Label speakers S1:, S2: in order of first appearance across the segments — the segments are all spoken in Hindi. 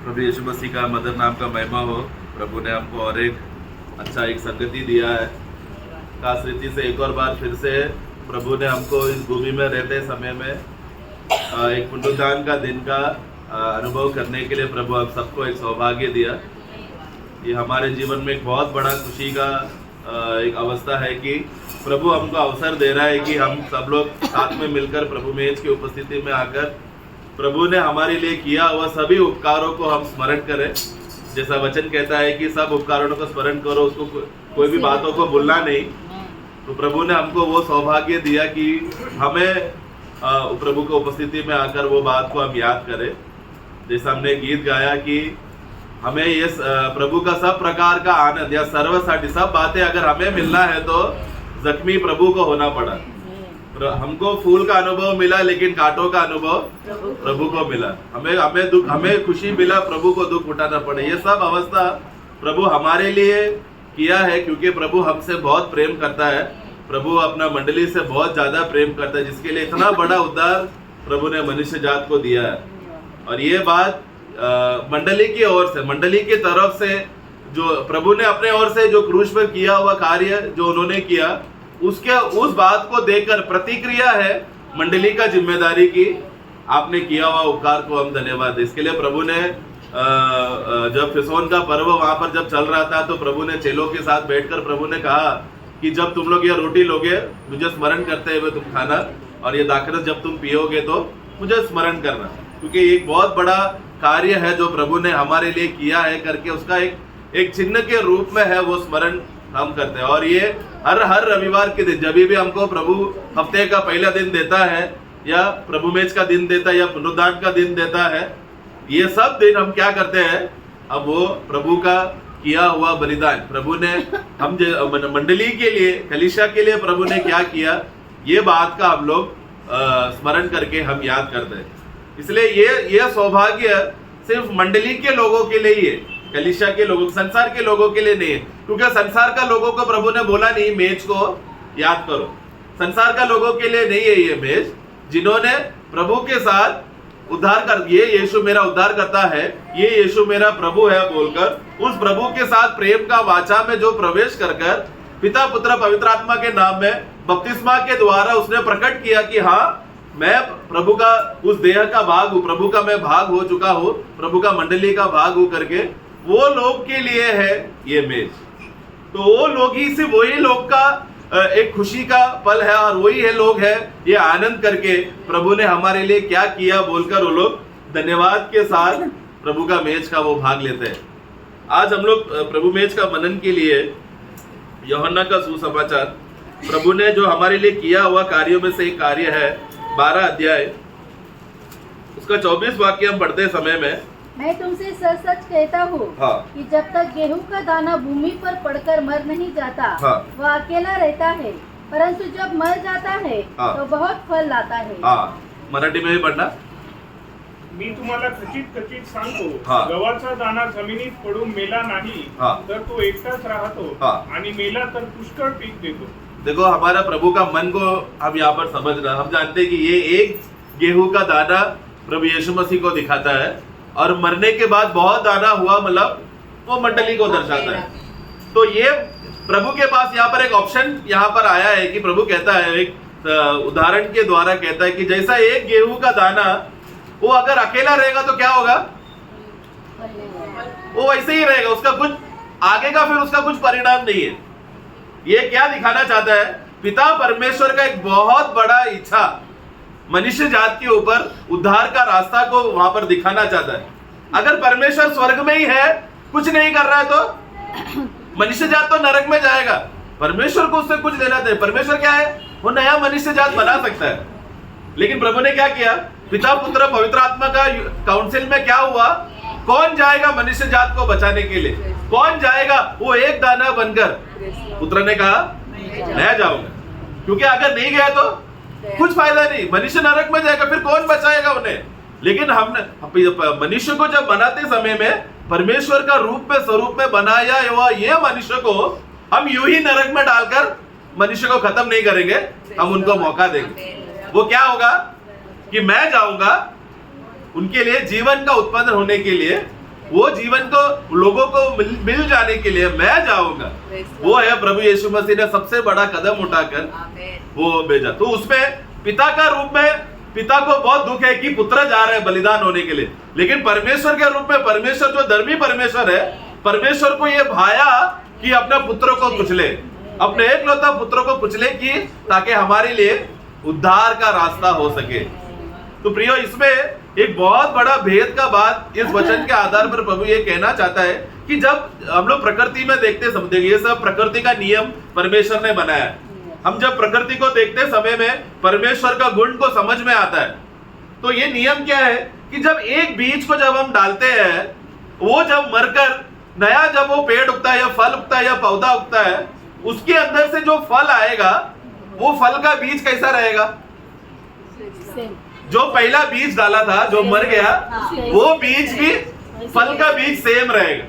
S1: प्रभु यीशु मसीह का मदर नाम का महिमा हो। प्रभु ने हमको और एक संगति दिया है। खास रीति से एक और बार फिर से प्रभु ने हमको इस भूमि में रहते समय में एक पुनरुत्थान का दिन का अनुभव करने के लिए प्रभु हम सबको एक सौभाग्य दिया। ये हमारे जीवन में एक बहुत बड़ा खुशी का एक अवस्था है कि प्रभु हमको अवसर दे रहा है कि हम सब लोग साथ में मिलकर प्रभु मेज की उपस्थिति में आकर प्रभु ने हमारे लिए किया हुआ सभी उपकारों को हम स्मरण करें। जैसा वचन कहता है कि सब उपकारों को स्मरण करो, उसको कोई भी बातों को भूलना नहीं। तो प्रभु ने हमको वो सौभाग्य दिया कि हमें प्रभु की उपस्थिति में आकर वो बात को हम याद करें। जैसा हमने गीत गाया कि हमें ये प्रभु का सब प्रकार का आनंद या सर्वसाटी सब बातें अगर हमें मिलना है तो जख्मी प्रभु को होना पड़ा। हमको फूल का अनुभव मिला लेकिन कांटों का अनुभव प्रभु को मिला। हमें खुशी मिला, प्रभु को दुख उठाना पड़े। ये सब अवस्था प्रभु हमारे लिए किया है क्योंकि प्रभु हमसे बहुत प्रेम करता है। प्रभु अपना मंडली से बहुत ज्यादा प्रेम करता है, जिसके लिए इतना बड़ा उद्धार प्रभु ने मनुष्य जात को दिया है। और ये बात मंडली की ओर से, मंडली की तरफ से जो प्रभु ने अपने ओर से जो क्रूस पर किया हुआ कार्य जो उन्होंने किया, उस बात को देखकर प्रतिक्रिया है मंडली का जिम्मेदारी की आपने किया हुआ उपकार को हम धन्यवाद। इसके लिए प्रभु ने जब फिसोन का पर्व वहां पर जब चल रहा था तो प्रभु ने चेलों के साथ बैठकर प्रभु ने कहा कि जब तुम लोग ये रोटी लोगे मुझे स्मरण करते हुए तुम खाना, और ये दाखरस जब तुम पियोगे तो मुझे स्मरण करना, क्योंकि एक बहुत बड़ा कार्य है जो प्रभु ने हमारे लिए किया है करके उसका एक चिन्ह के रूप में है वो स्मरण हम करते हैं। और ये हर रविवार के दिन जब भी हमको प्रभु हफ्ते का पहला दिन देता है या प्रभु मेज का दिन देता है या पुनरुत्थान का दिन देता है, ये सब दिन हम क्या करते हैं, अब वो प्रभु का किया हुआ बलिदान प्रभु ने हम मंडली के लिए, कलीसिया के लिए प्रभु ने क्या किया, ये बात का हम लोग स्मरण करके हम याद करते हैं। इसलिए ये सौभाग्य सिर्फ मंडली के लोगों के लिए ही है, कलीसिया के लोगों, संसार के लोगों के लिए नहीं है। क्योंकि संसार का लोगों को प्रभु ने बोला नहीं मेज को याद करो। संसार का लोगों के लिए नहीं है ये मेज, जिन्होंने प्रभु के साथ उद्धार कर, ये यीशु मेरा उद्धार करता है, ये यीशु मेरा प्रभु है बोलकर उस प्रभु के साथ प्रेम का वाचा में जो प्रवेश कर पिता पुत्र पवित्र आत्मा के नाम में बपतिस्मा के द्वारा उसने प्रकट किया कि हाँ मैं प्रभु का उस देह का भाग हूं, प्रभु का मैं भाग हो चुका हूं, प्रभु का मंडली का भाग हूं करके वो लोग के लिए है ये मेज। तो वो लोग ही, सिर्फ वही लोग का एक खुशी का पल है और वही है लोग है ये आनंद करके प्रभु ने हमारे लिए क्या किया बोलकर वो लोग धन्यवाद के साथ प्रभु का मेज का वो भाग लेते हैं। आज हम लोग प्रभु मेज का मनन के लिए यूहन्ना का सुसमाचार, प्रभु ने जो हमारे लिए किया हुआ कार्यों में से एक कार्य है 12 अध्याय उसका 24 वाक्य हम पढ़ते समय में,
S2: मैं तुमसे सच सच कहता हूँ कि जब तक गेहूं का दाना भूमि पर पड़कर मर नहीं जाता वह अकेला रहता है, परंतु जब मर जाता है तो बहुत फल लाता है।
S1: मराठी में पढ़ना।
S3: मी तुम्हाला खचित सांगतो, गव्हाचा दाना जमिनीत पडून मेला नाही तर तो एकटाच राहतो आणि मेला तर पुष्कळ पीक देतो।
S1: देखो हमारा प्रभु का मन को हम यहाँ पर समझ रहे, हम जानते हैं कि ये एक गेहूं का दाना प्रभु यीशु मसीह को दिखाता है और मरने के बाद बहुत दाना हुआ, मतलब वो मंडली को दर्शाता है। तो ये प्रभु के पास यहाँ पर एक ऑप्शन यहाँ पर आया है कि प्रभु कहता है, एक उदाहरण के द्वारा कहता है कि जैसा एक गेहूं का दाना वो अगर अकेला रहेगा तो क्या होगा, वो वैसे ही रहेगा, उसका कुछ आगे का फिर उसका कुछ परिणाम नहीं है। ये क्या दिखाना चाहता है, पिता परमेश्वर का एक बहुत बड़ा इच्छा मनुष्य जात के ऊपर उद्धार का रास्ता को वहां पर दिखाना चाहता है। अगर परमेश्वर स्वर्ग में ही है, कुछ नहीं कर रहा है तो मनुष्य जात तो नरक में जाएगा। परमेश्वर को उससे कुछ लेना चाहिए। परमेश्वर क्या है, वो नया मनुष्य जात बना सकता है। लेकिन प्रभु ने क्या किया, पिता पुत्र पवित्र आत्मा का काउंसिल में क्या हुआ, कौन जाएगा मनुष्य जात को बचाने के लिए, कौन जाएगा, वो एक दाना बनकर पुत्र ने कहा मैं जाऊंगा, क्योंकि अगर नहीं गया तो कुछ फायदा नहीं, मनुष्य नरक में जाएगा, फिर कौन बचाएगा उन्हें। लेकिन हमने मनुष्य को जब बनाते समय में परमेश्वर का रूप में स्वरूप में बनाया हुआ ये मनुष्य को हम यूं ही नरक में डालकर मनुष्य को खत्म नहीं करेंगे, हम उनको मौका देंगे। वो क्या होगा कि मैं जाऊंगा उनके लिए जीवन का उत्पन्न होने के लिए, वो जीवन को लोगों को मिल जाने के लिए मैं जाऊंगा। वो है प्रभु यीशु मसीह ने सबसे बड़ा कदम उठाकर वो भेजा। तो उसमें पिता का रूप में, पिता को बहुत दुख है कि पुत्र जा रहे हैं बलिदान होने के लिए, लेकिन परमेश्वर के रूप में, परमेश्वर जो धर्मी परमेश्वर है, परमेश्वर को ये भाया कि अपने पुत्र को कुचले, अपने एकलौता पुत्र को कुचले कि ताकि हमारे लिए उद्धार का रास्ता हो सके। तो प्रियो, इसमें एक बहुत बड़ा भेद का बात इस वचन के आधार पर प्रभु ये कहना चाहता है कि जब हम लोग प्रकृति में देखते समझते, ये सब प्रकृति का नियम परमेश्वर ने बनाया है। हम जब प्रकृति को देखते समय में परमेश्वर का गुण को समझ में आता है। तो ये नियम क्या है कि जब एक बीज को जब हम डालते हैं, वो जब मरकर नया जब वो पेड़ उगता है या फल उगता है या पौधा उगता है, उसके अंदर से जो फल आएगा, वो फल का बीज कैसा रहेगा? जो पहला बीज डाला था, जो मर गया, वो बीज भी, फल का बीज सेम रहेगा।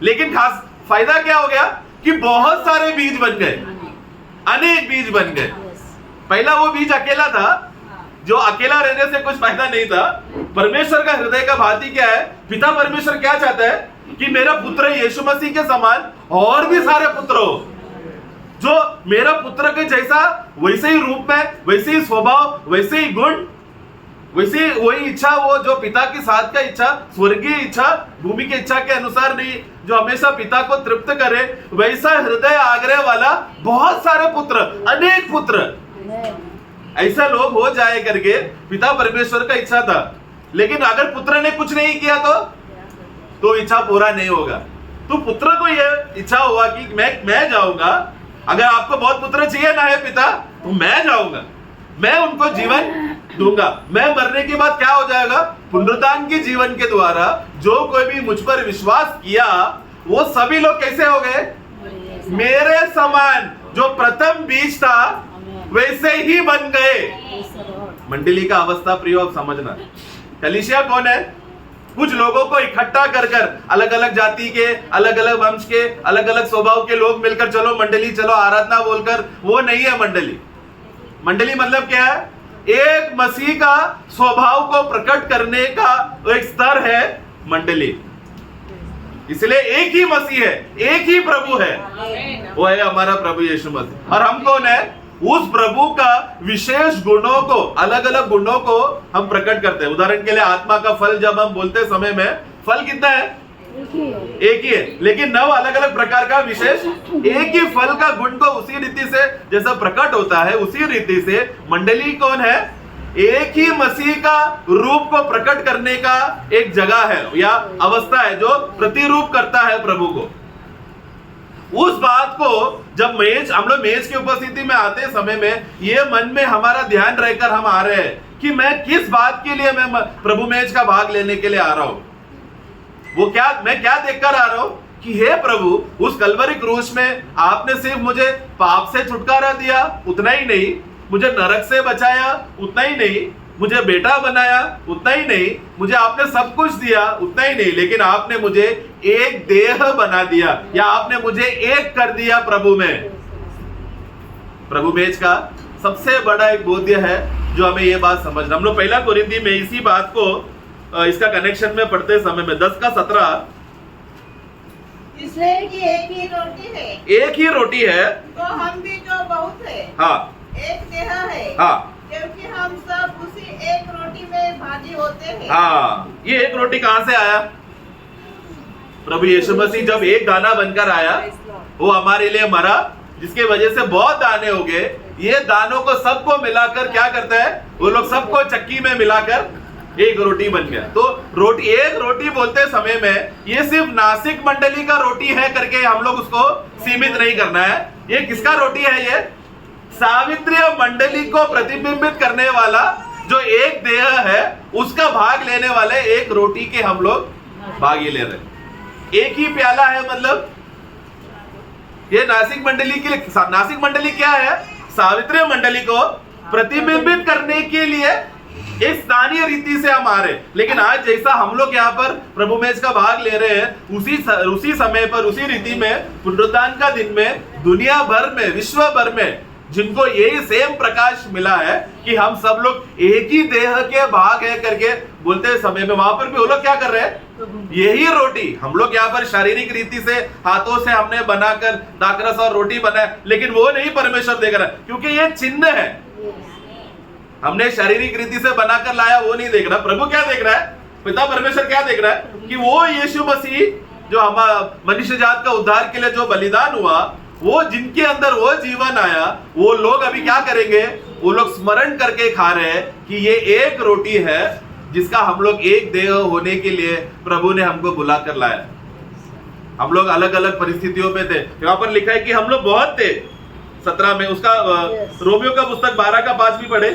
S1: लेकिन खास फायदा क्या हो गया कि बहुत सारे बीज बन गए, अनेक बीज बन गए। पहला वो बीज अकेला था, जो अकेला रहने से कुछ फायदा नहीं था। परमेश्वर का हृदय का भांति क्या है? पिता परमेश्वर क्या चाहता है कि मेरा पुत्र यीशु मसीह के समान और भी सारे पुत्र हो, जो मेरा पुत्र के जैसा, वैसे ही रूप में, वैसे ही स्वभाव, वैसे ही गुण, वैसे वही इच्छा, वो जो पिता के साथ का इच्छा, स्वर्गीय इच्छा, भूमि की इच्छा के अनुसार नहीं, जो हमेशा पिता को तृप्त करे, वैसा हृदय आग्रह वाला बहुत सारे पुत्र, अनेक पुत्र, ऐसा लोग हो जाए करके पिता परमेश्वर का इच्छा था। लेकिन अगर पुत्र ने कुछ नहीं किया तो इच्छा पूरा नहीं होगा। तो पुत्र को यह इच्छा हुआ कि मैं जाऊंगा, अगर आपको बहुत पुत्र चाहिए ना है पिता, तो मैं जाऊंगा, मैं उनको जीवन दूंगा। मैं मरने के बाद क्या हो जाएगा? पुनरुत्थान के जीवन के द्वारा जो कोई भी मुझ पर विश्वास किया, वो सभी लोग कैसे हो गए? मेरे समान, जो प्रथम बीज था वैसे ही बन गए। मंडली का अवस्था प्रियो आप समझना। कलीसिया कौन है? कुछ लोगों को इकट्ठा कर अलग अलग जाति के, अलग अलग वंश के, अलग अलग स्वभाव के लोग मिलकर चलो मंडली, चलो आराधना बोलकर, वो नहीं है मंडली। मंडली मतलब क्या है? एक मसीह का स्वभाव को प्रकट करने का एक स्तर है मंडली। इसलिए एक ही मसीह है, एक ही प्रभु है, वो है हमारा प्रभु यीशु मसीह। और हम कौन है? उस प्रभु का विशेष गुणों को, अलग अलग गुणों को हम प्रकट करते हैं। उदाहरण के लिए आत्मा का फल जब हम बोलते समय में, फल कितना है? एक ही है, लेकिन 9 अलग अलग प्रकार का विशेष, एक ही फल का गुण को उसी रीति से जैसा प्रकट होता है, उसी रीति से मंडली कौन है? एक ही मसीह का रूप को प्रकट करने का एक जगह है या अवस्था है, जो प्रतिरूप करता है प्रभु को। उस बात को जब हम लोग मेज की उपस्थिति में आते समय में, ये मन में हमारा ध्यान रहकर हम आ रहे हैं कि मैं किस बात के लिए मैं प्रभु मेज का भाग लेने के लिए आ रहा हूं। मैं क्या देखकर आ रहा हूं कि हे प्रभु, उस कलवरी क्रूस में आपने सिर्फ मुझे पाप से छुटकारा दिया, उतना ही नहीं, मुझे नरक से बचाया, उतना ही नहीं, मुझे बेटा बनाया, उतना ही नहीं, मुझे आपने सब कुछ दिया, उतना ही नहीं, लेकिन आपने मुझे एक देह बना दिया, या आपने मुझे एक कर दिया प्रभु में। प्रभु मेज का सबसे बड़ा एक बोध्य है जो हमें ये बात समझना। हम लोग पहला कोरिन्थी में इसी बात को इसका कनेक्शन में पढ़ते समय में 10 का 17,
S4: इसलिए कि एक ही रोटी है,
S1: एक ही रोटी है,
S4: तो हम भी जो बहुत है,
S1: हाँ,
S4: एक देह है,
S1: हाँ,
S4: क्योंकि हम सब उसी एक रोटी में भागी होते हैं।
S1: हाँ, ये एक रोटी कहां से आया? प्रभु यीशु मसीह जब एक दाना बनकर आया, वो हमारे लिए मरा, जिसके वजह से बहुत दाने हो गए। ये दानों को सबको मिलाकर क्या करता है? वो लोग सबको चक्की में मिलाकर एक रोटी बन गया। तो एक रोटी बोलते समय में ये सिर्फ नासिक मंडली का रोटी है करके हम लोग उसको सीमित नहीं करना है। ये किसका रोटी है? ये सावित्रीय मंडली को प्रतिबिंबित करने वाला जो एक देह है, उसका भाग लेने वाले एक रोटी के हम लोग भागी ले रहे। एक ही प्याला है, मतलब ये नासिक मंडली के लिए। नासिक मंडली क्या है? सावित्रीय मंडली को प्रतिबिंबित करने के लिए एक स्थानीय रीति से हम आ रहे। लेकिन आज जैसा हम लोग यहाँ पर प्रभु मेज का भाग ले रहे हैं, उसी समय पर, उसी रीति में पुनरुत्थान का दिन में दुनिया भर में, विश्व भर में जिनको यही सेम प्रकाश मिला है कि हम सब लोग एक ही देह के भाग है करके बोलते समय में, वहां पर भी वो लोग क्या कर रहे हैं? यही रोटी हम लोग यहाँ पर शारीरिक रीति से हाथों से हमने बनाकर दाखरस और रोटी बनाया, लेकिन वो नहीं परमेश्वर देख रहा है, क्योंकि ये चिन्ह है। हमने शारीरिक रीति से बनाकर लाया वो नहीं देख रहा। प्रभु क्या देख रहा है? पिता परमेश्वर क्या देख रहा है? कि वो यीशु मसीह जो हमारा मनुष्य जात का उद्धार के लिए जो बलिदान हुआ, वो जिनके अंदर वो जीवन आया, वो लोग अभी क्या करेंगे? वो लोग स्मरण करके खा रहे हैं कि ये एक रोटी है जिसका हम लोग एक देह होने के लिए प्रभु ने हमको बुला कर लाया। हम लोग अलग अलग परिस्थितियों में थे। यहाँ पर लिखा है कि हम लोग बहुत थे। 17 में उसका रोमियो का पुस्तक 12:5 भी पढ़े।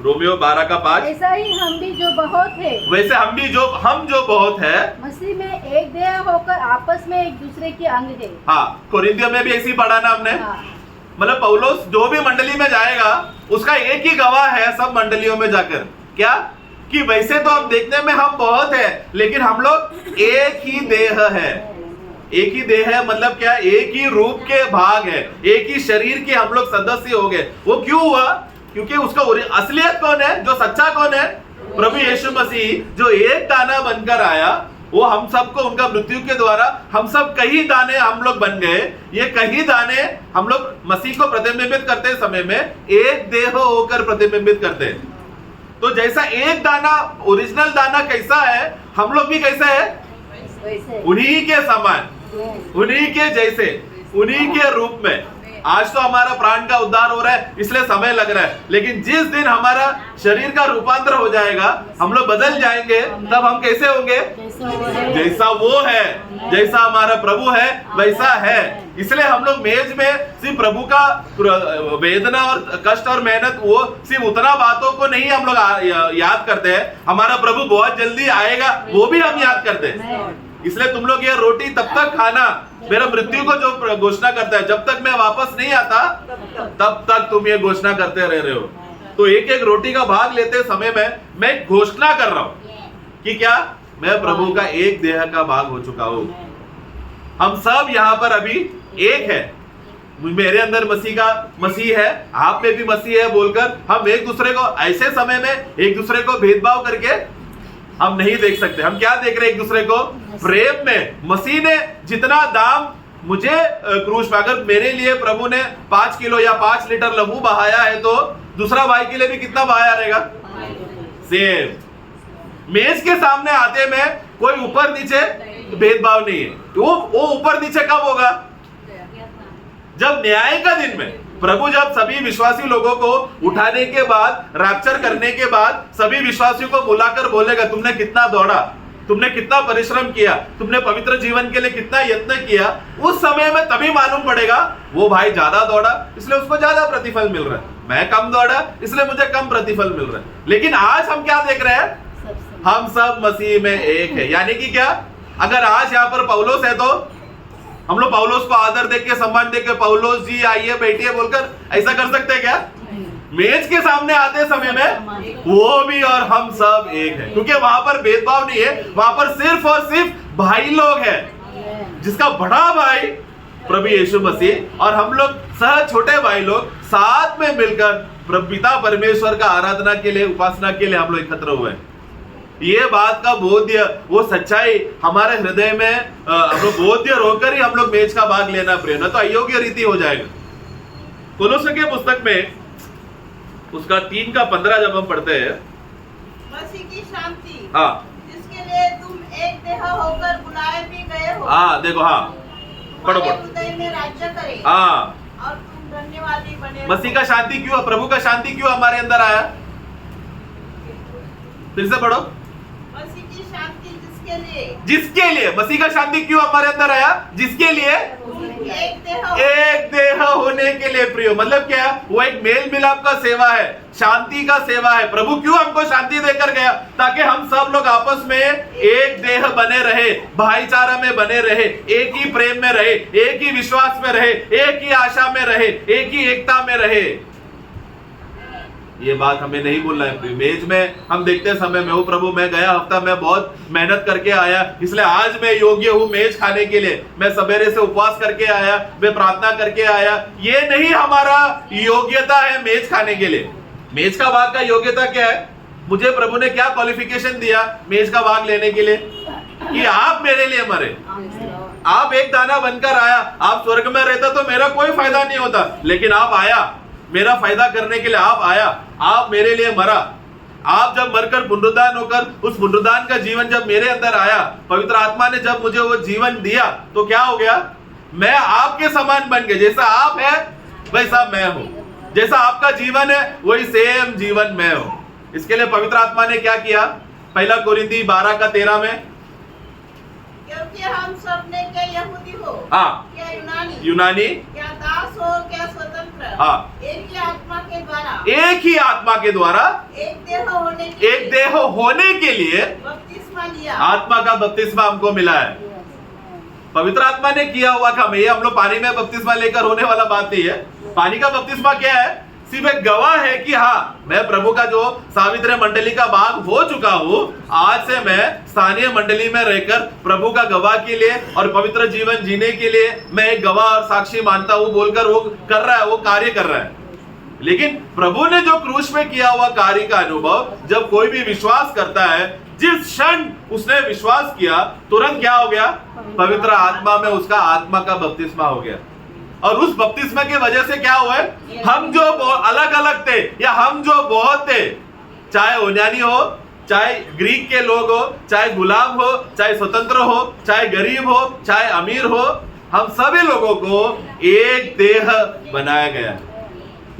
S1: रोमियो 12:5।
S2: ऐसा ही हम भी जो बहुत है,
S1: वैसे हम जो बहुत है
S2: मसीह में एक देह होकर आपस में एक दूसरे के अंग है।
S1: हाँ, कोरिन्थियों में भी ऐसी पढ़ा ना हमने।
S2: हाँ।
S1: मतलब पौलुस जो भी मंडली में जाएगा उसका एक ही गवाह है सब मंडलियों में जाकर, क्या कि वैसे तो हम देखने में हम बहुत है, लेकिन हम लोग एक ही देह है। एक ही देह है मतलब क्या? एक ही रूप के भाग है, एक ही शरीर के हम लोग सदस्य हो गए। वो क्यों हुआ? क्योंकि उसका असलियत कौन है? जो सच्चा कौन है? प्रभु यीशु मसीह जो एक दाना बनकर आया, वो हम सबको उनका मृत्यु के द्वारा हम सब कई दाने हम लोग बन गए। ये कई दाने हम लोग मसीह को प्रतिबिंबित करते समय में एक देह होकर प्रतिबिंबित करते हैं। तो जैसा एक दाना ओरिजिनल दाना कैसा है, हम लोग भी कैसे है? उन्हीं के समान, उन्हीं के जैसे, उन्हीं के रूप में। आज तो हमारा प्राण का उद्धार हो रहा है इसलिए समय लग रहा है, लेकिन जिस दिन हमारा शरीर का रूपांतर हो जाएगा, हम लोग बदल जाएंगे, तब हम कैसे होंगे? जैसा वो है, जैसा हमारा प्रभु है वैसा है। इसलिए हम लोग मेज में सिर्फ प्रभु का वेदना और कष्ट और मेहनत, वो सिर्फ उतना बातों को नहीं हम लोग याद करते हैं, हमारा प्रभु बहुत जल्दी आएगा वो भी हम याद करते हैं। इसलिए तुम लोग ये रोटी तब तक खाना, मेरा मृत्यु को जो घोषणा करता है, जब तक मैं वापस नहीं आता तब तक तुम ये घोषणा करते रह रहे हो। तो एक एक रोटी का भाग लेते समय में मैं घोषणा कर रहा हूं कि क्या? मैं प्रभु का एक देह का भाग हो चुका हूं। हम सब यहाँ पर अभी एक है। मेरे अंदर मसीह है, आप में भी मसीह है बोलकर हम एक दूसरे को ऐसे समय में एक दूसरे को भेदभाव करके हम नहीं देख सकते। हम क्या देख रहे हैं? एक दूसरे को प्रेम में। मसीह ने जितना दाम मुझे क्रूस पर, अगर मेरे लिए प्रभु ने 5 किलो या 5 लीटर लहू बहाया है, तो दूसरा भाई के लिए भी कितना बहाया रहेगा? सेम। मेज के सामने आते में कोई ऊपर नीचे भेदभाव नहीं है। वो ऊपर नीचे कब होगा? जब न्याय का दिन में प्रभु जब सभी विश्वासी लोगों को उठाने के बाद, रैप्चर करने के बाद सभी विश्वासियों को बुलाकर बोलेगा, तुमने कितना दौड़ा, तुमने कितना परिश्रम किया, तुमने पवित्र जीवन के लिए कितना यत्न किया। उस समय में तभी मालूम पड़ेगा वो भाई ज्यादा दौड़ा इसलिए उसको ज्यादा प्रतिफल मिल रहा है, मैं कम दौड़ा इसलिए मुझे कम प्रतिफल मिल रहा है। लेकिन आज हम क्या देख रहे हैं? हम सब मसीह में एक है। यानी कि क्या? अगर आज यहाँ पर पौलुस है तो हम लोग पौलुस को आदर देख के, सम्मान देख के, पौलुस जी आइए बैठिए बोलकर ऐसा कर सकते हैं क्या? मेज के सामने आते समय में वो भी और हम सब एक है, क्योंकि वहां पर भेदभाव नहीं है। वहां पर सिर्फ और सिर्फ भाई लोग हैं, जिसका बड़ा भाई प्रभु यीशु मसीह और हम लोग सह छोटे भाई लोग साथ में मिलकर पिता परमेश्वर का आराधना के लिए, उपासना के लिए हम लोग एकत्र हुए हैं। ये बात का बोध्य, वो सच्चाई हमारे हृदय में हम लोग बोध्य होकर ही हम लोग मेज का भाग लेना प्रिय, न तो अयोग्य रीति हो जाएगा। कोलोसे के पुस्तक में उसका 3:15 जब हम पढ़ते हैं,
S4: मसीह की शांति,
S1: हाँ,
S4: जिसके लिए तुम एक देह होकर बुलाए भी गए हो,
S1: हाँ देखो, हाँ पढ़ो पढ़ो,
S4: हृदय में राज्य करे,
S1: हाँ,
S4: और तुम धन्यवादी बने।
S1: मसीह का शांति क्यों, प्रभु का शांति क्यों हमारे अंदर आया? फिर से पढ़ो।
S4: मसीह की शांति
S1: जिसके लिए मसीह का शांति क्यों हमारे अंदर आया? जिसके लिए एक देह होने के लिए प्रियो। मतलब क्या? वो एक मेल मिलाप का सेवा है, शांति का सेवा है। प्रभु क्यों हमको शांति देकर गया? ताकि हम सब लोग आपस में एक देह बने रहे, भाईचारा में बने रहे, एक ही प्रेम में रहे, एक ही विश्वास में रहे, एक ही आशा में रहे, एक ही एकता में रहे। ये बात हमें नहीं बोलना है। मेज में हम देखते समय में, ओ प्रभु मैं गया हफ्ता में बहुत मेहनत करके आया, इसलिए आज मैं योग्य हूँ मेज खाने के लिए, मैं सवेरे से उपवास करके आया, मैं प्रार्थना करके आया। ये नहीं हमारा योग्यता है मेज खाने के लिए। मेज का भाग का योग्यता क्या है? मुझे प्रभु ने क्या क्वालिफिकेशन दिया मेज का भाग लेने के लिए? कि आप मेरे लिए मरे, आप एक दाना बनकर आया। आप स्वर्ग में रहता तो मेरा कोई फायदा नहीं होता, लेकिन आप आया मेरा फायदा करने के लिए। आप आया, आप मेरे लिए मरा। आप जब मरकर पुनरुद्धान होकर उस पुनरुद्धान का जीवन जब मेरे अंदर आया, पवित्र आत्मा ने जब मुझे वो जीवन दिया, तो क्या हो गया? मैं आपके समान बन गया। जैसा आप है वैसा मैं हूं, जैसा आपका जीवन है वही सेम जीवन मैं हूं। इसके लिए पवित्र आत्मा ने क्या किया? पहला कोरिन्थी 12:13 में,
S4: क्योंकि हम सब ने क्या यहूदी हो,
S1: हाँ,
S4: क्या
S1: यूनानी,
S4: क्या दास हो, क्या स्वतंत्र,
S1: हाँ,
S4: एक ही आत्मा के द्वारा,
S1: एक ही आत्मा के द्वारा,
S4: एक देह होने के लिए बपतिस्मा लिया। आत्मा
S1: का बपतिस्मा हमको मिला है। पवित्र आत्मा ने किया हुआ काम। ये हम लोग पानी में बपतिस्मा लेकर होने वाला बात नहीं है। पानी का बपतिस्मा क्या है? सिर्फ एक गवाह है कि हाँ, मैं प्रभु का जो सावित्री मंडली का भाग हो चुका हूँ। आज से मैं स्थानीय मंडली में रहकर प्रभु का गवाह के लिए और पवित्र जीवन जीने के लिए मैं एक गवाह और साक्षी मानता हूँ बोलकर वो कर रहा है, वो कार्य कर रहा है। लेकिन प्रभु ने जो क्रूस में किया हुआ कार्य का अनुभव जब कोई भी विश्वास करता है, जिस क्षण उसने विश्वास किया तुरंत क्या हो गया? पवित्र आत्मा में उसका आत्मा का बपतिस्मा हो गया। और उस बपतिस्मा की वजह से क्या हुआ है? हम जो अलग अलग थे या हम जो बहुत थे, चाहे यूनानी हो, चाहे ग्रीक के लोग हो, चाहे गुलाम हो, चाहे स्वतंत्र हो, चाहे गरीब हो, चाहे अमीर हो, हम सभी लोगों को एक देह बनाया गया।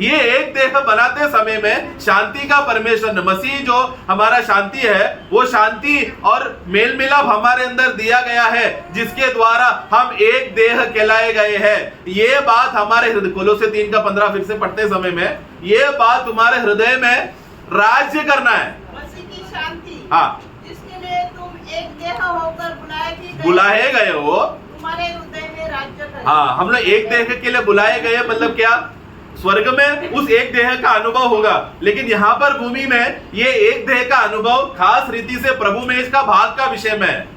S1: ये एक देह बनाते समय में शांति का परमेश्वर मसीह जो हमारा शांति है, वो शांति और मेल मिलाप हमारे अंदर दिया गया है, जिसके द्वारा हम एक देह कहलाए गए हैं। ये बात हमारे हृदय, कोलोसे 3:15 फिर से पढ़ते समय में, ये बात तुम्हारे हृदय में राज्य करना है।
S4: मसीह की शांति,
S1: हाँ,
S4: जिसके लिए तुम एक देह होकर
S1: बुलाए गए हो,
S4: तुम्हारे हृदय में राज्य करे।
S1: हाँ, हम लोग एक देह के लिए बुलाए गए, मतलब क्या? स्वर्ग में उस एक देह का अनुभव होगा, लेकिन यहाँ पर भूमि में ये एक देह का अनुभव खास रीति से प्रभु में इसका भाग का विषय में है।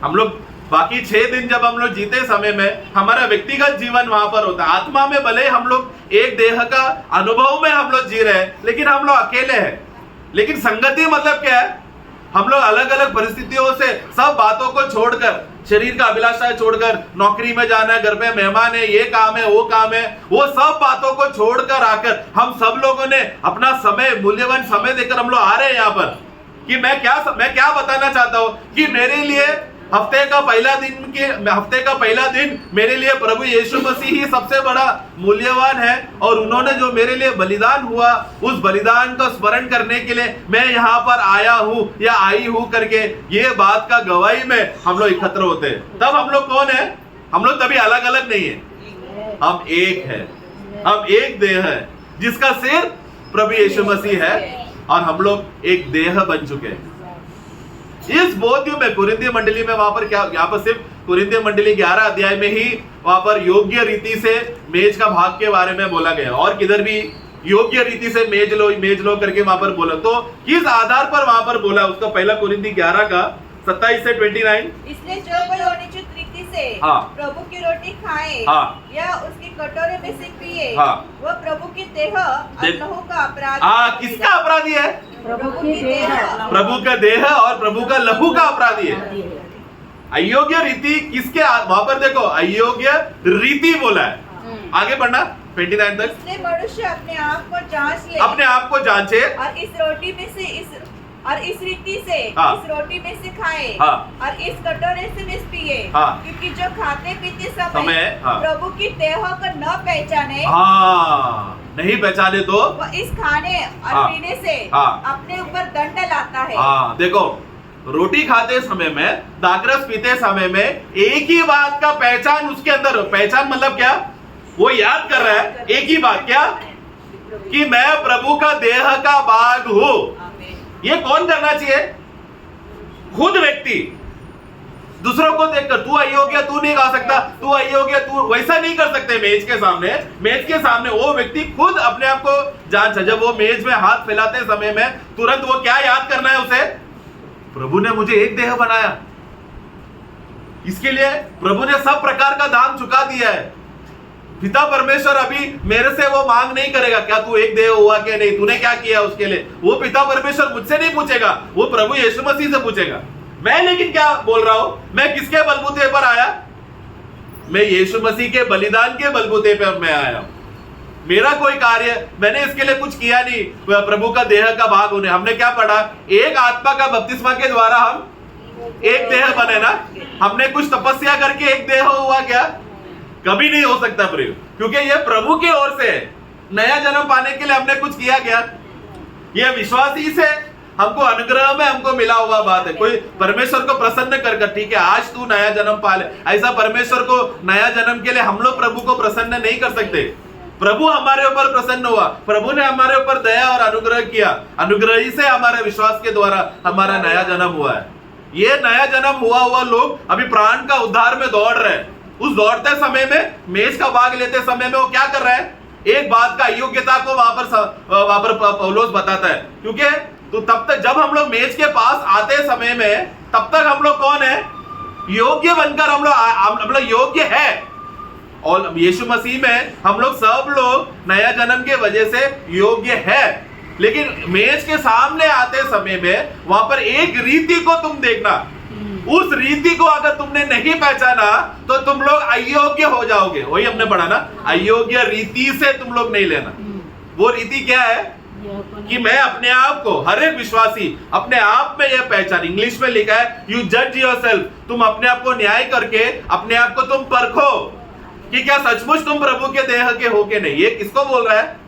S1: हम लोग बाकी 6 दिन जब हम लोग जीते समय में हमारा व्यक्तिगत जीवन वहां पर होता है। आत्मा में भले हम लोग एक देह का अनुभव में हम लोग जी रहे हैं, लेकिन हम लोग अकेले हैं। लेकिन संगति मतलब क्या है? हम लोग अलग अलग परिस्थितियों से सब बातों को छोड़कर, शरीर का अभिलाषा छोड़कर, नौकरी में जाना है, घर पे मेहमान है, ये काम है, वो काम है, वो सब बातों को छोड़कर आकर हम सब लोगों ने अपना समय, मूल्यवान समय देकर हम लोग आ रहे हैं यहाँ पर। कि मैं क्या बताना चाहता हूँ कि मेरे लिए हफ्ते का पहला दिन मेरे लिए प्रभु यीशु मसीह ही सबसे बड़ा मूल्यवान है। और उन्होंने जो मेरे लिए बलिदान हुआ, उस बलिदान को स्मरण करने के लिए मैं यहाँ पर आया हूँ या आई हूँ करके ये बात का गवाही में हम लोग एकत्र होते हैं। तब हम लोग कौन है? हम लोग तभी अलग अलग नहीं है, हम एक है, हम एक देह है, जिसका सिर प्रभु यीशु मसीह है और हम लोग एक देह बन चुके हैं। इस बोध्य में कुरिन्थी मंडली में वहां पर क्या, यहाँ पर सिर्फ कुरिन्थी मंडली 11 अध्याय में ही वहां पर योग्य रीति से मेज का भाग के बारे में बोला गया, और किधर भी योग्य रीति से मेज लो करके वहां पर बोला। तो किस आधार पर वहां पर बोला? उसका पहला कुरिन्थी 11 का 27 से 29।
S5: इसलिए जो कोई अनुचित रीति से प्रभु की रोटी खाए या उसकी कटोरे में से पिए, वह प्रभु की देह और लहू का अपराधी।
S1: किसका अपराधी है?
S5: प्रभु की देह,
S1: प्रभु का देह और प्रभु का लहू का अपराधी है। अयोग्य रीति किसके? वहां पर देखो, अयोग्य रीति बोला है। आगे बढ़ना 29 तक।
S5: इसलिए मनुष्य अपने आप को जांच ले,
S1: अपने आप को जांचे,
S5: और इस रोटी में से इस रीति से इस रोटी में से खाए और इस कटोरे से में पिए। क्योंकि जो खाते पीते समय प्रभु की देह को न पहचाने,
S1: नहीं पहचाने तो
S5: वह इस खाने और पीने से अपने ऊपर दंड लाता है।
S1: देखो, रोटी खाते समय में, दाखरस पीते समय में एक ही बात का पहचान उसके अंदर, पहचान मतलब क्या? वो याद कर रहा है एक ही बात, क्या? कि मैं प्रभु का देह का भाग हूं। ये कौन करना चाहिए? खुद व्यक्ति। दूसरों को देखकर तू अयोग्य, तू नहीं खा सकता, तू अयोग्य, तू वैसा नहीं कर सकते। मेज के सामने वो व्यक्ति खुद अपने आप को जांच, जब वो मेज में हाथ फैलाते समय में तुरंत वो क्या याद करना है उसे, प्रभु ने मुझे एक देह बनाया, इसके लिए प्रभु ने सब प्रकार का दान चुका दिया है। पिता परमेश्वर अभी मेरे से वो मांग नहीं करेगा क्या तू एक देह हुआ क्या नहीं, तूने क्या किया उसके लिए। वो पिता परमेश्वर मुझसे नहीं पूछेगा, वो प्रभु यीशु मसीह से पूछेगा। मैं लेकिन क्या बोल रहा हूं, मैं किसके बलबूते पर आया, मैं यीशु मसीह के बलिदान के बलबूते पर मैं आया हूं। मेरा कोई कार्य मैंने इसके लिए कुछ किया नहीं, प्रभु का देह का भाग होने। हमने क्या पढ़ा, एक आत्मा का बपतिस्मा के द्वारा हम एक देह बने ना। हमने कुछ तपस्या करके एक देह हुआ क्या, कभी नहीं हो सकता प्रिय, क्योंकि यह प्रभु की ओर से नया जन्म पाने के लिए हमने कुछ किया क्या, यह विश्वासी से हमको अनुग्रह में हमको मिला हुआ बात है। कोई परमेश्वर को प्रसन्न कर ठीक है आज तू नया जन्म पाले, ऐसा परमेश्वर को नया जन्म के लिए हम लोग प्रभु को प्रसन्न नहीं कर सकते। प्रभु हमारे ऊपर प्रसन्न हुआ, प्रभु ने हमारे ऊपर दया और अनुग्रह किया, अनुग्रह ही से हमारे विश्वास के द्वारा हमारा नया जन्म हुआ है। ये नया जन्म हुआ लोग अभी प्राण का उद्धार में दौड़ रहे हैं। उस दौड़ते समय में, मेज का भाग लेते समय में वो क्या कर रहे हैं, एक बात का अयोग्यता को वहां पर पौलुस बताता है। क्योंकि तो तब तक जब हम लोग मेज के पास आते समय में, तब तक हम लोग कौन है, योग्य बनकर हम लोग योग्य है। और यीशु मसीह में हम लोग सब लोग नया जन्म के वजह से योग्य है। लेकिन मेज के सामने आते समय में वहां पर एक रीति को तुम देखना, उस रीति को अगर तुमने नहीं पहचाना तो तुम लोग अयोग्य हो जाओगे। वही हमने पढ़ा ना, अयोग्य रीति से तुम लोग नहीं लेना। वो रीति क्या है कि मैं अपने आप को, हर एक विश्वासी अपने आप में यह पहचान, इंग्लिश में लिखा है यू जज योरसेल्फ, तुम अपने आप को न्याय करके अपने आप को तुम परखो कि क्या सचमुच तुम प्रभु के देह के हो के नहीं। ये किसको बोल रहा है,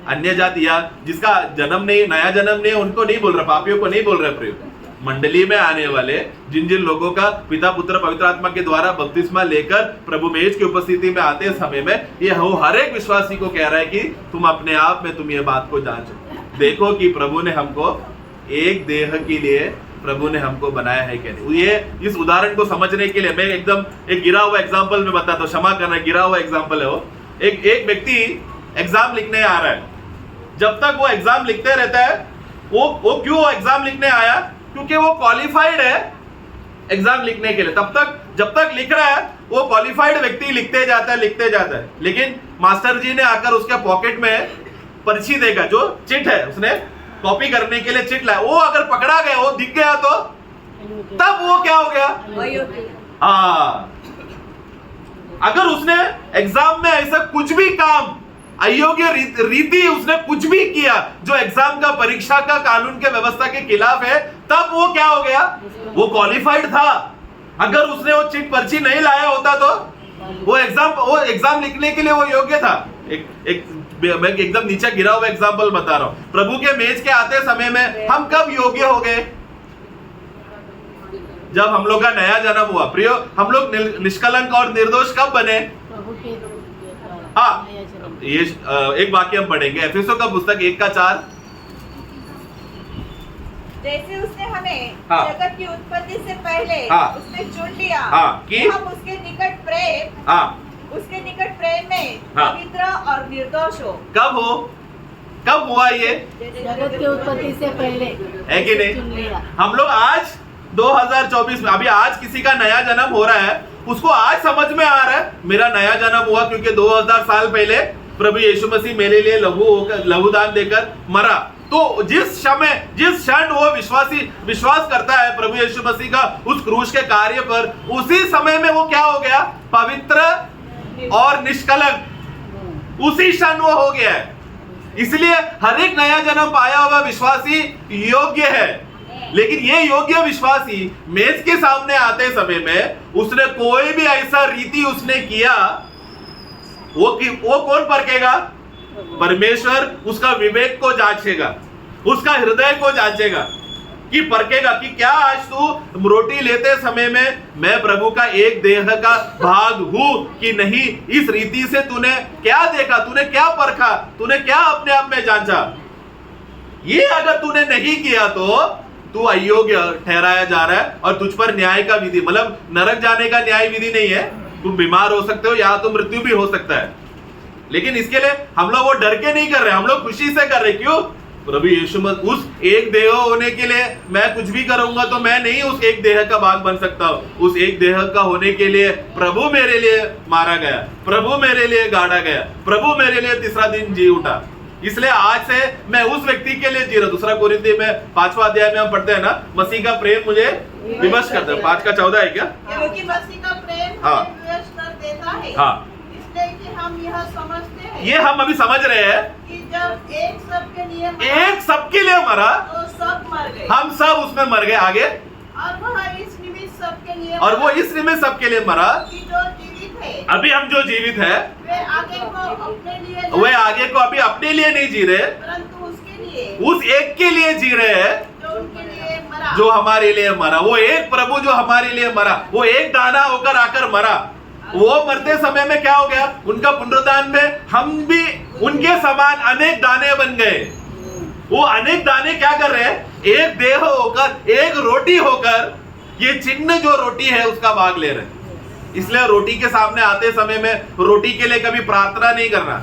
S1: अन्य जाति या जिसका जन्म नहीं, नया जन्म नहीं, उनको नहीं बोल रहा, पापियों को नहीं बोल रहा। प्रयोग मंडली में आने वाले जिन लोगों का पिता पुत्र पवित्र आत्मा के द्वारा बपतिस्मा लेकर प्रभु मेज की उपस्थिति में आते समय में, ये हर एक विश्वासी को कह रहा है कि तुम अपने आप में तुम ये बात को जांचो, देखो कि प्रभु ने हमको एक देह के लिए प्रभु ने हमको बनाया है क्या नहीं। ये इस उदाहरण को समझने के लिए मैं एकदम एक गिरा हुआ एग्जाम्पल में बताता हूँ, क्षमा करना, गिरा हुआ एग्जाम्पल है वो। एक व्यक्ति एग्जाम लिखने आ रहा है, जब तक वो एग्जाम लिखते रहता है, वो क्यों एग्जाम लिखने आया, क्योंकि वो क्वालिफाइड है एग्जाम लिखने के लिए। तब तक जब तक लिख रहा है वो क्वालिफाइड व्यक्ति लिखते जाता है। लेकिन मास्टर जी ने आकर उसके पॉकेट में पर्ची देगा, जो चिट है, उसने कॉपी करने के लिए चिट लाया, वो अगर पकड़ा गया, वो दिख गया तो तब वो क्या हो गया, हाँ। अगर उसने एग्जाम में ऐसा कुछ भी काम, अयोग्य रीति उसने कुछ भी किया जो एग्जाम का, परीक्षा का कानून के व्यवस्था के खिलाफ है, तब वो क्या हो गया, वो क्वालिफाइड था। अगर उसने वो चिट पर्ची नहीं लाया होता तो वो एग्जाम लिखने के लिए वो योग्य था। मैं एकदम नीचे गिरा हुआ एग्जाम्पल बता रहा हूं। प्रभु के मेज के आते समय में हम कब योग्य हो गए, जब हम लोग का नया जन्म हुआ। प्रियो, हम लोग निष्कलंक और निर्दोष कब बने, हाँ, ये एक वाक्य हम पढ़ेंगे, एफेसों का पुस्तक 1:4।
S5: जैसे उसने हमें
S1: हाँ,
S5: जगत की उत्पत्ति से पहले
S1: हाँ, उसने
S5: चुन लिया,
S1: हाँ, कि
S5: हम उसके निकट प्रेम,
S1: हाँ,
S5: उसके निकट प्रेम में
S1: हाँ,
S5: पवित्र और निर्दोष हो।
S1: कब हुआ ये,
S2: जगत की उत्पत्ति से पहले,
S1: है कि नहीं। हम लोग आज 2024 में, अभी आज किसी का नया जन्म हो रहा है, उसको आज समझ में आ रहा है मेरा नया जन्म हुआ क्योंकि 2000 साल पहले प्रभु यीशु मसीह मेरे लिए लहूदान देकर मरा। तो जिस क्षण वो विश्वास करता है प्रभु यीशु मसीह का उस क्रूस के कार्य पर, उसी समय में वो क्या हो गया, पवित्र और निष्कलंक, उसी क्षण वो हो गया है। इसलिए हर एक नया जन्म पाया हुआ विश्वासी योग्य है। लेकिन ये योग्य विश्वासी मेज के सामने आते समय में उसने कोई भी ऐसा रीति उसने किया, वो कौन परखेगा, परमेश्वर उसका विवेक को जांचेगा, उसका हृदय को जांचेगा, कि परखेगा कि क्या आज तू रोटी लेते समय में मैं प्रभु का एक देह का भाग हूं कि नहीं। इस रीति से तूने क्या देखा, तूने क्या परखा, तूने क्या अपने आप में जांचा। ये अगर तूने नहीं किया तो तू अयोग्य ठहराया जा रहा है और तुझ पर न्याय का विधि, मतलब नरक जाने का न्याय विधि नहीं है, तुम बीमार हो सकते हो या तो मृत्यु भी हो सकता है, लेकिन इसके लिए हम लोग वो डर के नहीं कर रहे, हम लोग खुशी से कर रहे। क्यों? प्रभु यीशु मसीह उस एक देह होने के लिए मैं कुछ भी करूंगा तो मैं नहीं उस एक देह का भाग बन सकता हूं। उस एक देह का होने के लिए प्रभु मेरे लिए मारा गया, प्रभु मेरे लिए गाड़ा गया, प्रभु मेरे लिए तीसरा दिन जी उठा। इसलिए आज से मैं उस व्यक्ति के लिए जी रहा। दूसरा कोरिन्थियों में 5वां अध्याय में हम पढ़ते हैं ना, मसीह का प्रेम मुझे विवश करता है। 5:14 है क्या?
S4: क्योंकि मसीह का प्रेम
S1: हाँ।
S4: हमें विवश कर देता है।
S1: हाँ,
S4: इसलिए कि हम यह समझते हैं,
S1: ये हम अभी समझ रहे हैं
S4: कि जब एक सबके लिए मरा,
S1: एक सबके लिए मरा,
S4: तो सब मर गए,
S1: हम सब उसमें मर गए। आगे,
S4: और वह इस निमित्त सबके लिए
S1: और वो
S4: मरा,
S1: इस निमित्त सबके लिए मरा
S4: कि जो जीवित है
S1: अभी हम जो जीवित है
S4: वे आगे को अपने लिए
S1: वे आगे को अभी अपने लिए नहीं जी रहे,
S4: परंतु उसके लिए
S1: उस एक के लिए जी रहे हैं
S4: जो उनके लिए मरा,
S1: जो हमारे लिए मरा। वो एक प्रभु जो हमारे लिए मरा, वो एक दाना होकर आकर मरा। वो मरते समय में क्या हो गया? उनका पुनरुत्थान में हम भी उनके समान अनेक दाने बन गए। वो अनेक दाने क्या कर रहे हैं? एक देह होकर, एक रोटी होकर, ये चिन्ह जो रोटी है उसका भाग ले रहे हैं। इसलिए रोटी के सामने आते समय में रोटी के लिए कभी प्रार्थना नहीं करना।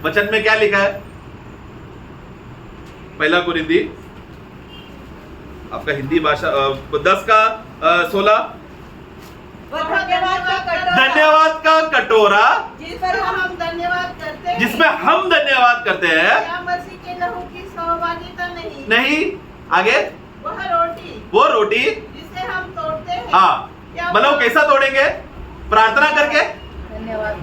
S1: वचन में क्या लिखा है? 1 कोरिन्थी आपका हिंदी भाषा 10:16 धन्यवाद का कटोरा
S4: जिस पर हम धन्यवाद करते हैं,
S1: जिसमें हम धन्यवाद करते हैं,
S4: क्या मसीह के लहू की सहभागिता नहीं?
S1: नहीं। आगे,
S4: वो रोटी
S1: जिसे
S4: हम तोड़ते हैं,
S1: हाँ,
S4: क्या
S1: मतलब कैसा तोड़ेंगे? प्रार्थना करके,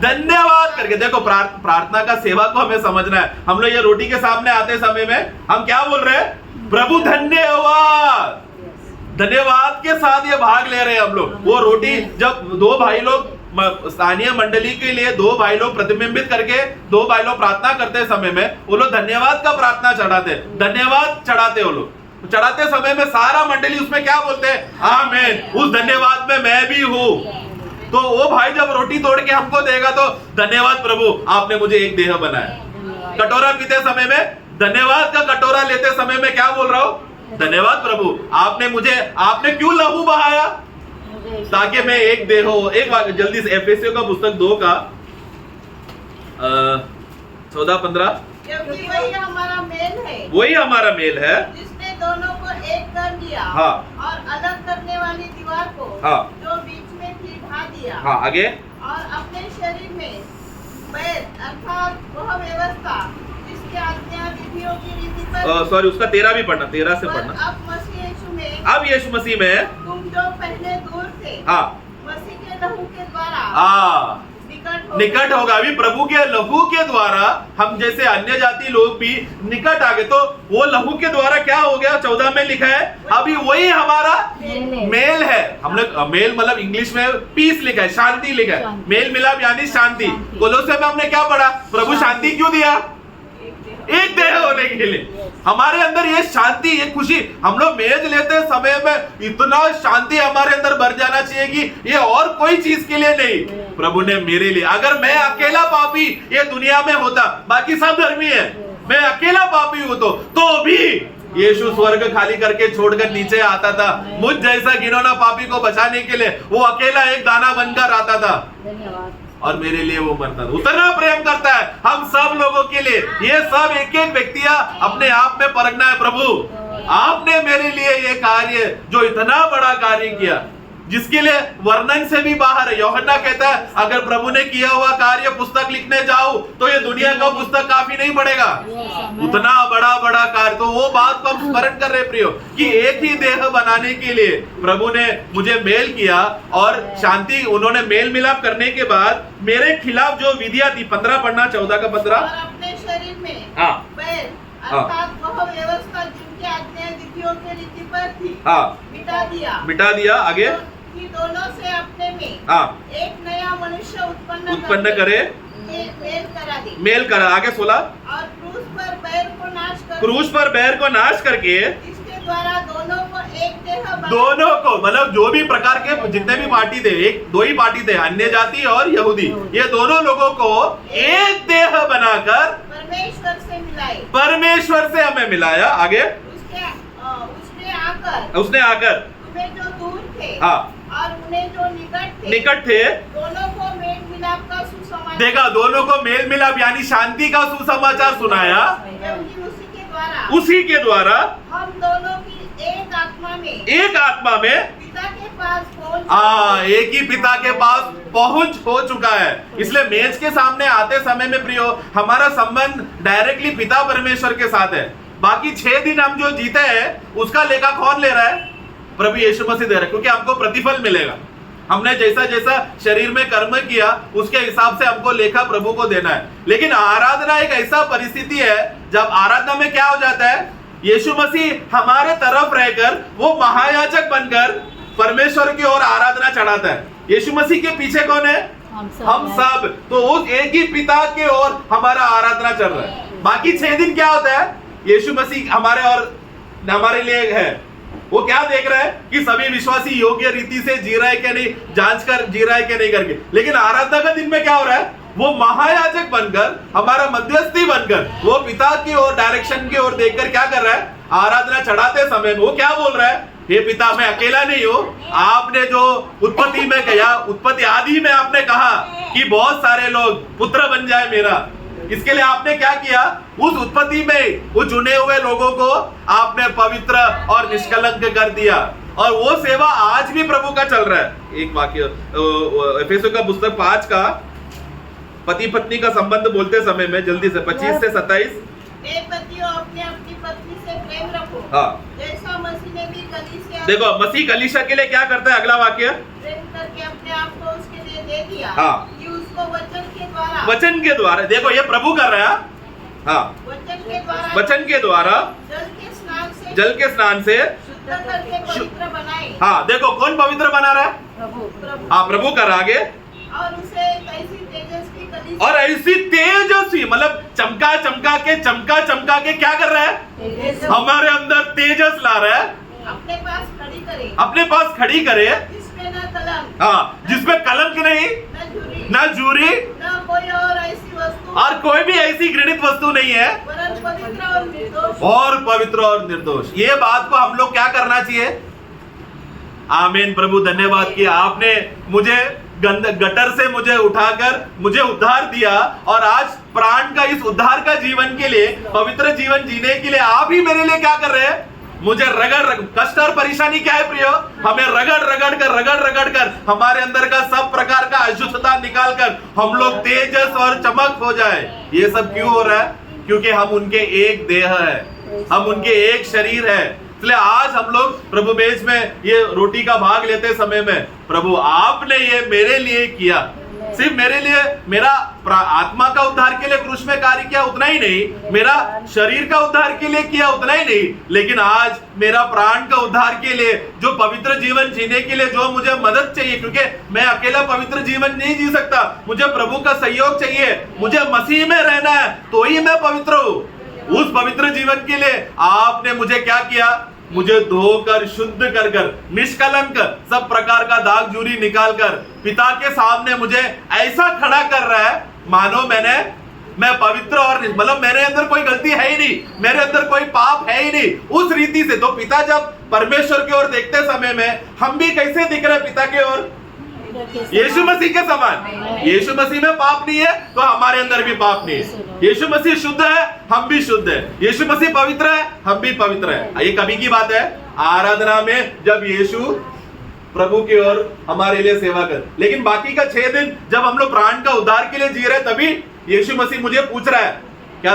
S1: धन्यवाद करके। देखो प्रार्थना का सेवा को हमें समझना है। हम लोग ये रोटी के सामने आते समय में हम क्या बोल रहे हैं? प्रभु धन्यवाद, धन्यवाद के साथ ये भाग ले रहे हैं हम लोग। वो रोटी जब दो भाई लोग स्थानीय मंडली के लिए दो भाई लोग प्रतिबिंबित करके दो भाई लोग प्रार्थना करते समय में वो लोग धन्यवाद का प्रार्थना चढ़ाते, धन्यवाद चढ़ाते। वो लोग चढ़ाते समय में सारा मंडली उसमें क्या बोलते हैं? आमीन, उस धन्यवाद में मैं भी हूं। तो वो भाई जब रोटी तोड़ के हमको देगा तो धन्यवाद प्रभु, आपने मुझे एक देह बनाया। कटोरा पीते समय में धन्यवाद का कटोरा लेते समय में क्या बोल रहा हूं? धन्यवाद प्रभु, आपने क्यों लहू बहाया? ताकि मैं एक देह हो। एक बार जल्दी से एफएससियों का पुस्तक 2 का 14-15,
S4: क्योंकि वही हमारा मेल है,
S1: वही हमारा मेल है
S4: जिसने दोनों को एक कर दिया,
S1: हाँ,
S4: और अलग करने वाली दीवार को,
S1: हाँ,
S4: जो बीच में थी, ढा दिया,
S1: हाँ। आगे,
S4: और अपने शरीर में बैर अर्थात वह व्यवस्था जिसके आज्ञा विधियों की रीति पर,
S1: सॉरी उसका 13 भी पढ़ना, 13 से पढ़ना।
S4: अब मसीह यीशु में,
S1: अब यीशु मसीह में
S4: तुम जो पहले दूर थे,
S1: हाँ,
S4: मसीह के लहू के द्वारा
S1: हाँ, निकट होगा। अभी प्रभु के लहू के द्वारा हम जैसे अन्य जाति लोग भी निकट आ गए। तो वो लहू के द्वारा क्या हो गया? 14 में लिखा है अभी वही हमारा मेल है। हम लोग मेल मतलब इंग्लिश में पीस लिखा है, शांति लिखा है। मेल मिलाप यानी शांति। कोलोसे में हमने क्या पढ़ा? प्रभु शांति क्यों दिया? एक देह होने के लिए। हमारे अंदर ये शांति, ये खुशी, हम लोग मेज लेते समय में इतना शांति हमारे अंदर भर जाना चाहिए कि ये और कोई चीज के लिए नहीं, प्रभु ने मेरे लिए। अगर मैं अकेला पापी ये दुनिया में होता, बाकी सब धर्मी है, मैं अकेला पापी हूं तो भी यीशु स्वर्ग खाली करके छोड़कर नीचे आता था। मुझ जैसा घिनौना पापी को बचाने के लिए वो अकेला एक दाना बनकर आता था और मेरे लिए वो मरता था। उतना प्रेम करता है हम सब लोगों के लिए। ये सब एक एक व्यक्तियां अपने आप में परखना है। प्रभु आपने मेरे लिए ये कार्य, जो इतना बड़ा कार्य किया, जिसके लिए वर्णन से भी बाहर है। यूहन्ना कहता है अगर प्रभु ने किया हुआ कार्य पुस्तक लिखने जाऊं तो ये दुनिया का पुस्तक काफी नहीं पड़ेगा। उतना बड़ा बड़ा कार्य, तो वो बात को हम स्मरण कर रहे प्रियो कि एक ही देह बनाने के लिए प्रभु ने मुझे मेल किया और शांति, उन्होंने मेल मिलाप करने के बाद मेरे खिलाफ जो विधियां थी, 15 पढ़ना, 14 का 15,
S4: और अपने शरीर में बैर अर्थात वह व्यवस्था जिनके आज्ञा विधियों के रीति पर थी, मिटा दिया। आगे कि दोनों से अपने में एक नया मनुष्य उत्पन्न करे, मेल करा। आगे 16, और क्रूस पर बैर को नाश करके इसके द्वारा दोनों को एक देह, दोनों को मतलब जो भी प्रकार के जितने भी पार्टी थे, एक दो ही पार्टी थे, अन्य जाति और यहूदी, ये दोनों लोगों को एक देह बनाकर परमेश्वर से हमें मिलाया। आगे उसने आकर तुम्हें जो दूर थे और उन्हें जो निकट थे दोनों को मेल मिलाप का सुसमाचार
S1: देखा, दोनों को मेल मिलाप यानी शांति का सुसमाचार सुनाया।
S4: क्योंकि
S1: उसी के द्वारा
S4: हम दोनों की एक आत्मा में पिता के पास पहुंच
S1: एक ही पिता के पास पहुंच हो चुका है। इसलिए मेज के सामने आते समय में प्रियो, हमारा संबंध डायरेक्टली पिता परमेश्वर के साथ है। बाकी 6 दिन हम जो जीते हैं उसका लेखा कौन ले रहा है? प्रभु यीशु मसीह दे रहा है, क्योंकि हमको प्रतिफल मिलेगा। हमने जैसा जैसा शरीर में कर्म किया उसके हिसाब से हमको लेखा प्रभु को देना है। लेकिन आराधना एक ऐसा परिस्थिति है जब आराधना में क्या हो जाता है, यीशु मसीह हमारे तरफ रहकर वो महायाजक बनकर परमेश्वर की ओर आराधना चढ़ाता है। यीशु मसीह के पीछे कौन है? हम सब। तो उस एक ही पिता के ओर हमारा आराधना चल रहा है। बाकी 6 दिन क्या होता है? यीशु मसीह हमारे और हमारे लिए है। वो क्या देख रहा है कि सभी विश्वासी योग्य रीति से जी रहा है कि नहीं, जांच कर जी रहा है कि नहीं करके। लेकिन आराधना का दिन में क्या हो रहा है? वो महायाजक बनकर, हमारा मध्यस्थी बनकर, वो पिता की ओर डायरेक्शन की ओर देखकर क्या कर रहा है? आराधना चढ़ाते समय वो क्या बोल रहा है? हे पिता, मैं अकेला नहीं हूँ। आपने जो उत्पत्ति में कहा, उत्पत्ति आदि में आपने कहा कि बहुत सारे लोग पुत्र बन जाए मेरा, इसके लिए आपने क्या किया? उस उत्पत्ति में वो चुने हुए लोगों को आपने पवित्र और निष्कलंक कर दिया। और वो सेवा आज भी प्रभु का चल रहा है। एक वाक्य एफेसों का पुस्तक 5 का पति पत्नी का संबंध बोलते समय में जल्दी से 25 से 27।
S4: पतियों, अपने अपनी पत्नी से प्रेम रखो, जैसा मसीह ने भी कलीसिया,
S1: देखो मसीह कलीसिया के लिए क्या करता है? अगला वाक्य,
S4: प्रेम करके अपने आप को उसके लिए दे दिया कि उसको वचन के द्वारा, देखो ये प्रभु कर रहा है। वचन के द्वारा जल के स्नान से शुद्ध करके पवित्र बनाए। देखो कौन पवित्र बना रहा है? प्रभु कर आगे। और उसे
S1: ऐसी तेजस्वी मतलब चमका के क्या कर रहा है? हमारे अंदर तेजस ला रहा है।
S4: अपने
S1: पास खड़ी करे,
S4: जिसमें न कलंक,
S1: जिसमें कलंक नहीं, न जूरी,
S4: न कोई और ऐसी वस्तु,
S1: और कोई भी ऐसी घृणित वस्तु नहीं है, और पवित्र और निर्दोष। ये बात को हम लोग क्या करना चाहिए? आमीन। प्रभु धन्यवाद कि आपने मुझे गटर से मुझे उठाकर मुझे उद्धार दिया, और आज प्राण का इस उद्धार का जीवन के लिए, पवित्र जीवन जीने के लिए आप ही मेरे लिए क्या कर रहे हैं? मुझे कष्ट और परेशानी क्या है प्रियो? हमें रगड़ कर हमारे अंदर का सब प्रकार का अशुद्धता निकाल कर हम लोग तेजस और चमक हो जाए। ये सब क्यों हो रहा है? क्योंकि हम उनके एक देह है, हम उनके एक शरीर है। इसलिए आज हम लोग प्रभु मेज में ये रोटी का भाग लेते समय में, प्रभु आपने ये मेरे लिए किया, सिर्फ मेरे लिए, मेरा आत्मा का उद्धार के लिए क्रूस में कार्य किया उतना ही नहीं, मेरा शरीर का उद्धार के लिए किया उतना ही नहीं, लेकिन आज मेरा प्राण का उद्धार के लिए, जो पवित्र जीवन जीने के लिए जो मुझे मदद चाहिए, क्योंकि मैं अकेला पवित्र जीवन नहीं जी सकता, मुझे प्रभु का सहयोग चाहिए, मुझे मसीह में रहना है तो ही मैं पवित्र हूँ। उस पवित्र जीवन के लिए आपने मुझे क्या किया? मुझे धोकर शुद्ध कर कर निष्कलंक सब प्रकार का दाग जूरी निकाल कर पिता के सामने मुझे ऐसा खड़ा कर रहा है मानो मैं पवित्र और मतलब मेरे अंदर कोई गलती है ही नहीं, मेरे अंदर कोई पाप है ही नहीं। उस रीति से तो पिता जब परमेश्वर की ओर देखते समय में हम भी कैसे दिख रहे पिता की ओर? यीशु मसीह के समान। यीशु मसीह में पाप नहीं है तो हमारे अंदर भी पाप नहीं है। यीशु मसीह शुद्ध है, हम भी शुद्ध है। यीशु मसीह पवित्र है, हम भी पवित्र है। ये कभी की बात है आराधना में जब यीशु प्रभु की ओर हमारे लिए सेवा कर। लेकिन बाकी का 6 दिन जब हम लोग प्राण का उद्धार के लिए जी रहे, तभी यीशु मसीह मुझे पूछ रहा है, क्या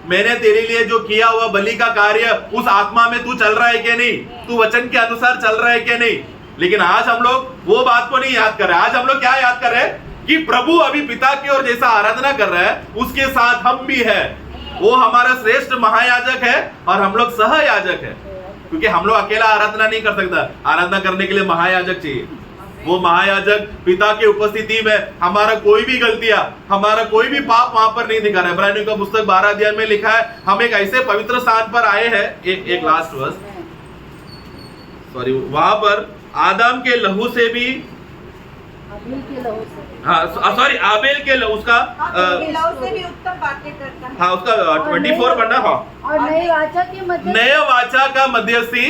S1: मैंने तेरे लिए जो किया हुआ बलि का कार्य उस आत्मा में तू चल रहा है कि नहीं? तू वचन के अनुसार चल रहा है कि नहीं? लेकिन आज हम लोग वो बात को नहीं याद कर रहे। आज हम लोग क्या याद कर रहे हैं कि प्रभु अभी पिता की ओर जैसा आराधना कर रहा है उसके साथ हम भी है। वो हमारा श्रेष्ठ महायाजक है और हम लोग सहयाजक है, क्योंकि हम लोग अकेला आराधना नहीं कर सकता। आराधना करने के लिए महायाजक चाहिए। वो महायाजक पिता की उपस्थिति में हमारा कोई भी गलतियां, हमारा कोई भी पाप वहां पर नहीं दिखा रहा है। इब्रानियों का पुस्तक 12 अध्याय में लिखा है हम एक ऐसे पवित्र स्थान पर आए हैं, एक लास्ट वर्स, वहां पर आदम के लहू से भी हाँ सॉरी, आबेल के उसका
S5: लहू से भी उत्तम बातें करता है।
S1: हाँ उसका 24 पढ़ना। हाँ,
S2: और नए वाचा के मध्य
S1: नए वाचा का मध्यस्थी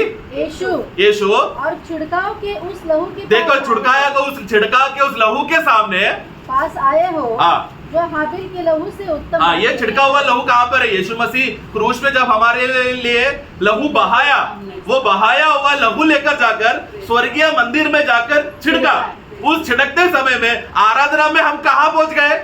S1: यीशु
S2: और छिड़काव के उस लहू के
S1: देखो, छुड़काया को उस छिड़काव के उस लहू के सामने
S2: पास आए हो।
S1: हाँ,
S2: जो हाबिल के लहू से उत्तम।
S1: हाँ, ये छिड़का हुआ लहू कहाँ पर है? यीशु मसीह क्रूस पे जब हमारे लिए लहू बहाया, वो बहाया हुआ लहू लेकर जाकर स्वर्गीय मंदिर में जाकर छिड़का। उस छिड़कते समय में आराधना में हम कहाँ पहुंच गए?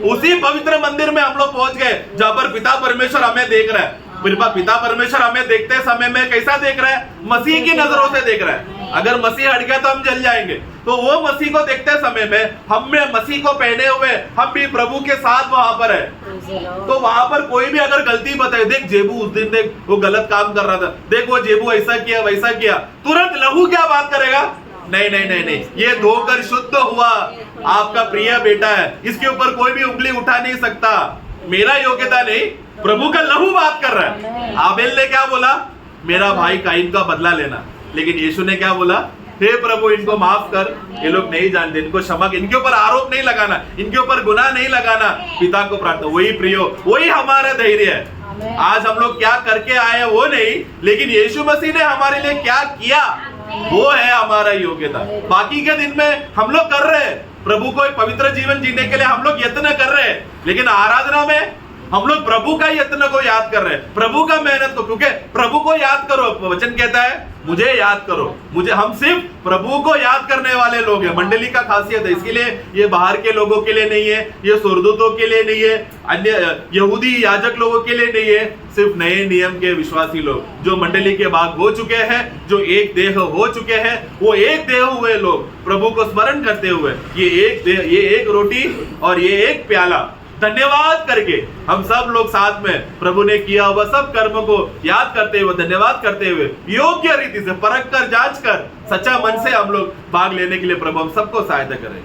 S1: उसी पवित्र मंदिर में हम लोग पहुंच गए, जहाँ पर पिता परमेश्वर हमें देख रहा है। पिता परमेश्वर हमें देखते समय में कैसा देख रहा है? मसीह की नजरों से देख रहा है। अगर मसीह हट गया तो हम जल जाएंगे, तो वो मसीह को देखते समय में हम में मसीह को पहने हुए हम भी प्रभु के साथ वहां पर है। तो वहां पर कोई भी अगर गलती बताए, देख जेबू उस दिन देख वो गलत काम कर रहा था, देख वो जेबू ऐसा किया वैसा किया, तुरंत लहू क्या बात करेगा? नहीं नहीं नहीं नहीं, ये धोकर शुद्ध हुआ आपका प्रिय बेटा है, इसके ऊपर कोई भी उंगली उठा नहीं सकता। मेरा योग्यता नहीं, प्रभु का लहू बात कर रहा है। आबेल ने क्या बोला? मेरा भाई काइन का बदला लेना। लेकिन यीशु ने क्या बोला? हे प्रभु, इनको माफ कर, ये लोग नहीं जानते, इनको क्षमा, इनके ऊपर आरोप नहीं लगाना, इनके ऊपर गुनाह नहीं लगाना। पिता को प्रार्थना, वही प्रियो, वही हमारा धैर्य है। आज हम लोग क्या करके आए वो नहीं, लेकिन यीशु मसीह ने हमारे लिए क्या किया वो है हमारा योग्यता। बाकी के दिन में हम लोग कर रहे हैं प्रभु को एक पवित्र जीवन जीने के लिए, हम लोग यत्न कर रहे हैं, लेकिन आराधना में हम लोग प्रभु का यत्न को याद कर रहे हैं, प्रभु का मेहनत को, क्योंकि प्रभु को याद करो, वचन कहता है मुझे याद करो, मुझे। हम सिर्फ प्रभु को याद करने वाले लोग हैं। मंडली का खासियत है, इसके लिए ये बाहर के लोगों के लिए नहीं है, ये सुरदूतों के लिए नहीं है, अन्य यहूदी याजक लोगों के लिए नहीं है, सिर्फ नए नियम के विश्वासी लोग जो मंडली के भाग हो चुके हैं, जो एक देह हो चुके हैं, वो एक देह हुए लोग प्रभु को स्मरण करते हुए ये एक रोटी और ये एक प्याला धन्यवाद करके हम सब लोग साथ में प्रभु ने किया हुआ सब कर्म को याद करते हुए, धन्यवाद करते हुए, योग्य रीति से परख कर, जांच कर, सच्चा मन से हम लोग भाग लेने के लिए प्रभु हम सबको सहायता करें।